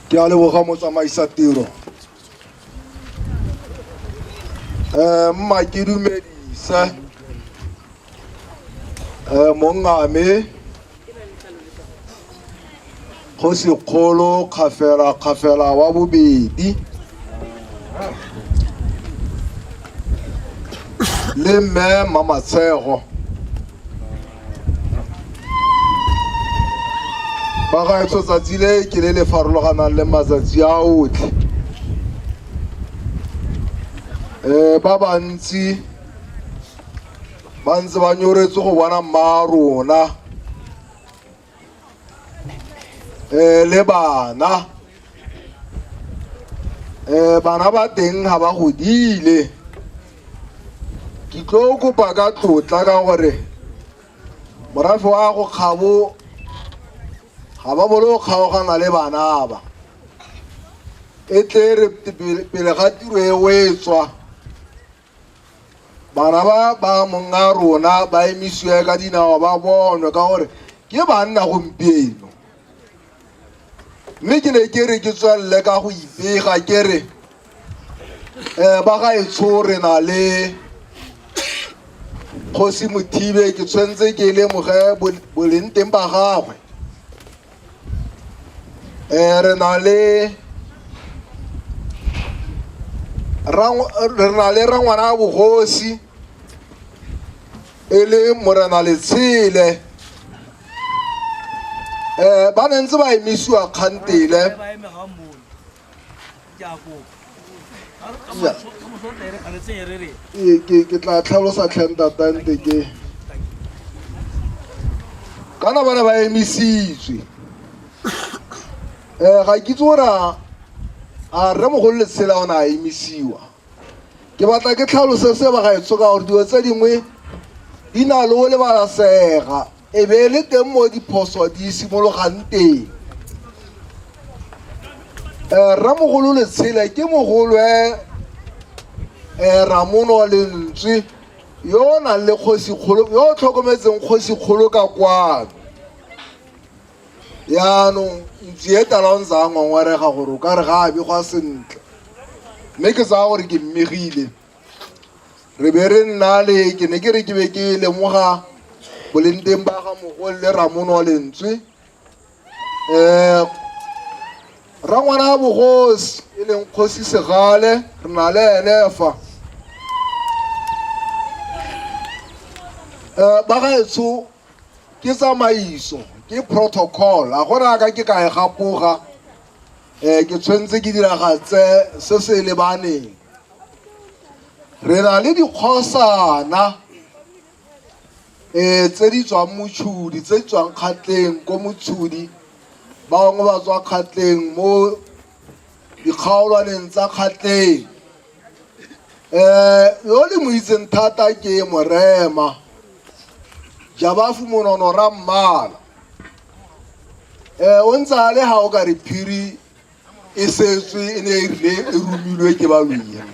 ke a leboga motsamaisa tiro mma ke dumedisa mongame Kgosikgolo Kgafela wa bobedi le mme Mamatshego ba gaetso tsatsi le ke le farologanang le matsatsi a otlhe ba bantsi ba ntse ba nyoretse go bona mma rona le bana ba teng ga ba godile ke tlo kopa ka tlotla ka gore morafe wa go kgabo ga ba bolo go kgaogana le bana ba e tle re pele ga tiro e wetswa bana ba monga rona ba emisiwe ka dinao ba bonwe ka gore ke banna gompieno mme ke ne ke re ke tswelele ka go ipega ke re ba gaetsho re na le Kgosi Mothibe ke tshwentse ke lemoge boleng teng ba gagwe re na le rangwana a bogosi e le Morena Letshele ba ne ntse ba emisiwa kgantele ke tla tlhalosa tlhentatante ke kana ba ne ba emisitswe ga ke itse gore a Rremogolo Letshele o ne a emisiwa ke batla ke tlhalose se ba gaetso ka gore dilo tse dingwe di na le go lebalasega e be le teng mo diphoso di simologang teng Rremogolo Letshele ke mogolwe Ramono Lentswe yo o nang le Kgosikgolo yo o tlhokometseng Kgosikgolo ka kwano yaanong ntse e tala o ntse a ngwangwarega gore o ka re ga a begwa sentle mme ke tsaya gore ke mmegile re be re nna le ke ne ke re ke be ke lemoga boleng teng ba ga mogolo le Ramono Lentswe rangwana a bogosi e leng Kgosi Segale re na le ene fa ba gaetsho ke tsamaiso ke protocol a gona ka ke ka e gapoga ke tshwentse ke diragatse se se lebaneng re na le dikgosana tse di tswang motšhodi tse di tswang kgatleng ko motšhodi ba bangwe ba tswa kgatleng mo dikgaolwaneng tsa kgatleng yo le mo itseng thata ke Morema Jabafu Monono Rammala o ntse a le ga o ka re phiri e setswe e ne e rile e romilwe ke baloia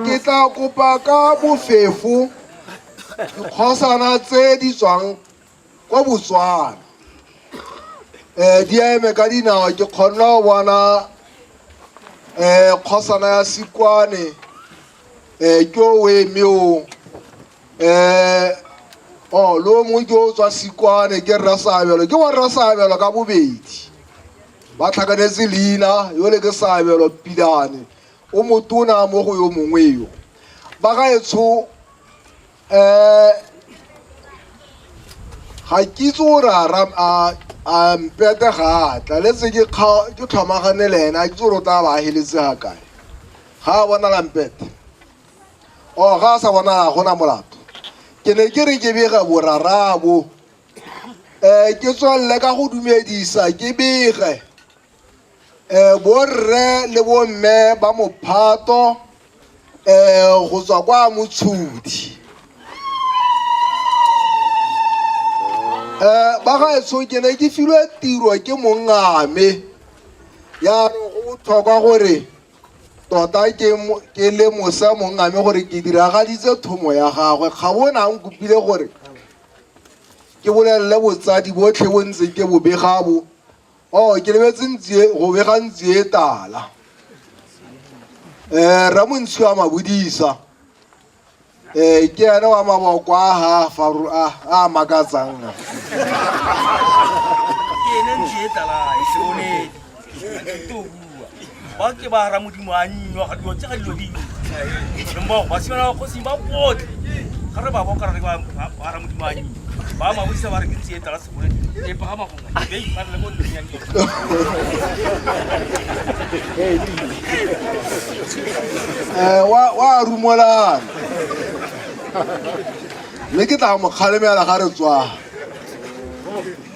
ke tla kopa ka bofefo dikgosana tse di tswang kwa Botswana di eme ka dinao ke kgonna go bona kgosana ya Sikwane ke o eme o le o mongwe ke o tswa Sikwane ke Rrasabelo ke wa Rrasabelo ka bobedi ba tlhakanetse leina yo le ke Sabelo Pilane o motona mo go yo mongwe yo ba gaetsho ga ke itse gore a mpete ga tla letse ke tlhomagane le ena ke itse gore o tla ba heletse ga kae ga a bonala mpete ga a sa bonala gona molato ke ne ke re ke bega borarabo ke tswelele ka go dumedisa ke bege borre le bomme ba Mophato go tswa kwa Motšhodi ba gaetsho ke ne ke filwe tiro ke mongame ya go botlhokwa gore tota ke le mosa mongame gore ke diragaditse thomo ya gagwe ga bona nkopile gore ke bolelle botsadi botlhe bo ntse ke bo begabo ke lebetse go bega ntse tala Ramontsho wa Mabudisa ke ena wa maboko a faru a makatsang ke ene ntse tala e sone to bua ba ke ba Ramodimo a nnyo ga dilo tsa dilo di mmo ba sibana go simba botle ga re ba bo ka re ba Ramodimo a nnyo ba Mabudisa ba re ke ntse tala se bone e pa ga magonga be ba le go ntse wa rumolana le ke tla mo kgalemela ga re tswa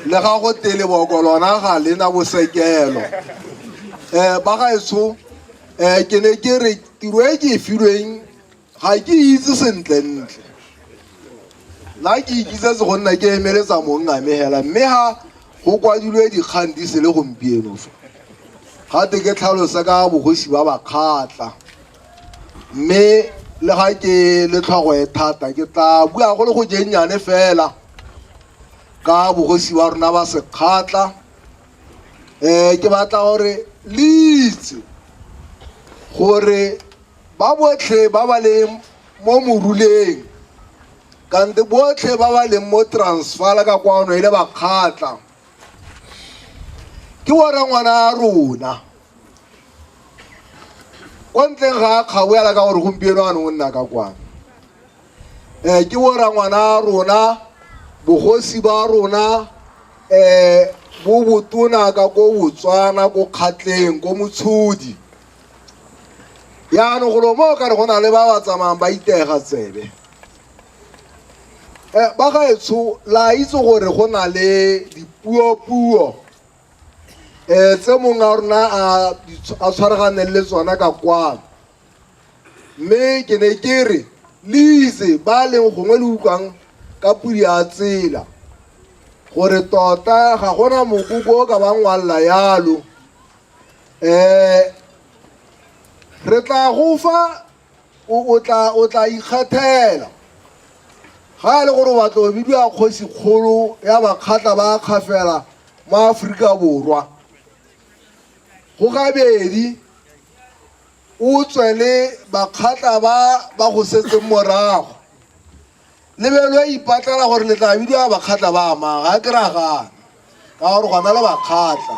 le ga go tele boko lona ga lena bosekelo ba gaetsho ke ne ke re tiro e ke e filweng ga ke itse sentlentle nna ke ikitsetse go nna ke emeletsa mongamegela mme ga go kwadilwe dikgang di se le gompieno fa gate ke tlhalosa ka bogosi ba bakgatla mme le ga ke le tlhogo e thata ke tla bua go le go jennyane fela ka bogosi ba rona ba sekgatla ke batla gore le itse gore ba botlhe ba ba leng mo moruleng kante botlhe ba ba leng mo Transvaal ka kwano ile bakgatla ke wona ngwana a rona kwa ntleng ga kgaboela ka gore gompieno a ne o nna ka kwano ke wona ngwana a rona bogosi ba rona bo botona ka ko Botswana ko Kgatleng ko Motshodi yaanong golo mo ka re go na le ba ba tsamayang ba itega tsebe ba gaetsho la itse gore go na le dipuo tse mongwe a rona a tshwaraganeng le tsona ka kwano mme ke ne ke re le itse ba leng gongwe le utlwang ka pudi a tsela gore tota ga gona mokoko o ka ba ngwalela yalo re tla go fa o tla ikgethela ga e le gore o batla go bidiwa kgosi kgolo ya bakgatla ba kgafela mo Aforika Borwa go gabedi o tswele bakgatla ba go setse morago lebelo ipatlela gore le tla bidiwa bakgatla ba amang ga ke ragana ka gore gona le bakgatla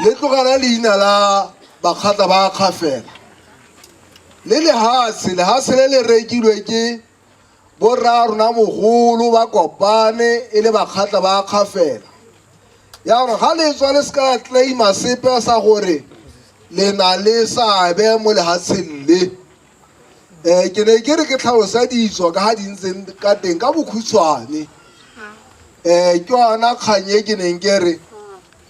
le tlogela leina la bakgatla ba kgafela le lehase le le rekilwe ke borra rona mogolo ba kopane e le bakgatla ba kgafela yaanong ga le tswa le se ka claima sepe sa gore le na le seabe mo lehatsheng le ke ne ke re ke tlhalosa ditso ka ga di ntseng ka teng ka bokhutshwane ke yona kgang e ke neng ke re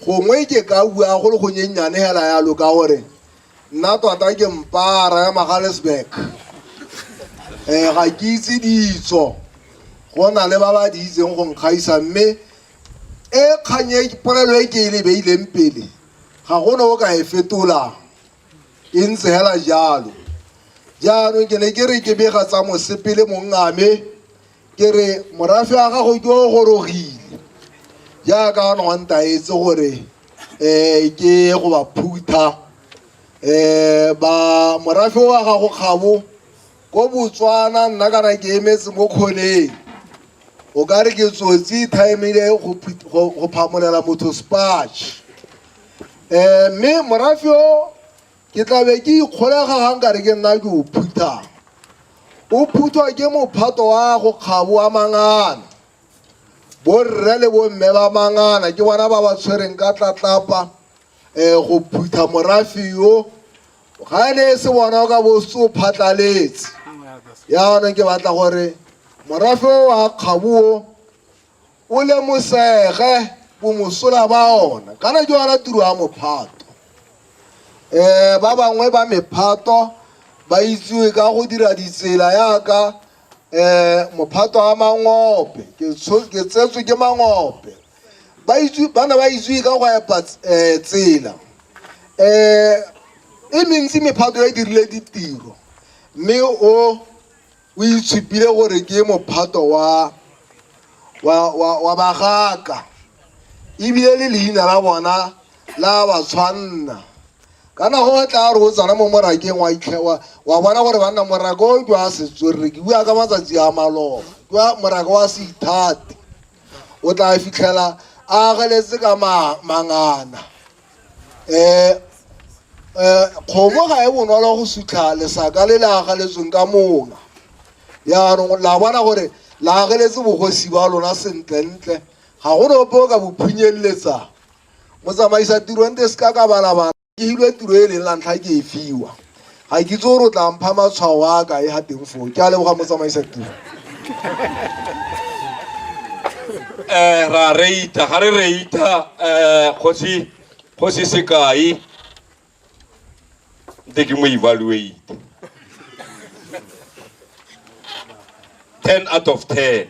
gongwe ke ka bua go le go nyennyane hela yalo ka gore nna tota ke mpara ya Magaliesburg ga ke itse ditso go na le ba ba di itseng go nkgaisa mme kgang e polelo e ke e lebeileng pele ga gona o ka e fetolang e ntse hela jalo jaanong ke ne ke re ke bega tsa mosepele mongame ke re morafe wa gago ke o gorogile jaaka gona wa ntaetse gore ke go ba phutha ba morafe wa gago kgabo ko Botswana nna kana ke emetse mo kgoneng o ka re ke tsotsi time ile go phamolela motho spatch mme morafe o ke tlabe ke ikgolega ga nka re ke nna ke o phuthang o phuthwa ke mophato wa go kgabo a mangana borre le bomme ba mangana ke bona ba ba tshwereng ka tlatlapa go phutha morafe yo ga ene se bona o ka bo se o phatlaletse yaanong ke batla gore morafe wa kgabuo o le mosege bomosola ba ona kana ke yona tiro ya mophato ba bangwe ba mephato ba itsiwe ka go dira ditsela yaka mophato wa mangope ke tsetswe ke mangope bana ba itsiwe ka go epa tsela e mentsi mephato e dirile ditiro mme o itshupile gore ke mophato wa wa bagaka ebile le leina la bona la ba tshwanna kana go tla re o tsana mo morakeng wa itlhewa wa bona gore banna morako o jwa setswerre ke bua ka matsatsi a maloba jwa morako wa seithati o tla fitlhela a geletse ka mangana kgomo ga e bonolo go sutlha lesaka le le ageletsweng ka monga yaanong la bona gore la ageletse bogosi ba lona sentlentle ga go nope o ka bophunyeletsa motsamaisa tiro nte se ka ka balabala ke hilwe tiro e leng la ntlha ke e fiwa ga ke itse gore o tla mpha matshwao a ka e ga teng foo ke a leboga motsamaisa tiro ra reita ga re reita kgosi sekai ntse ke mo evaluate 10 out of 10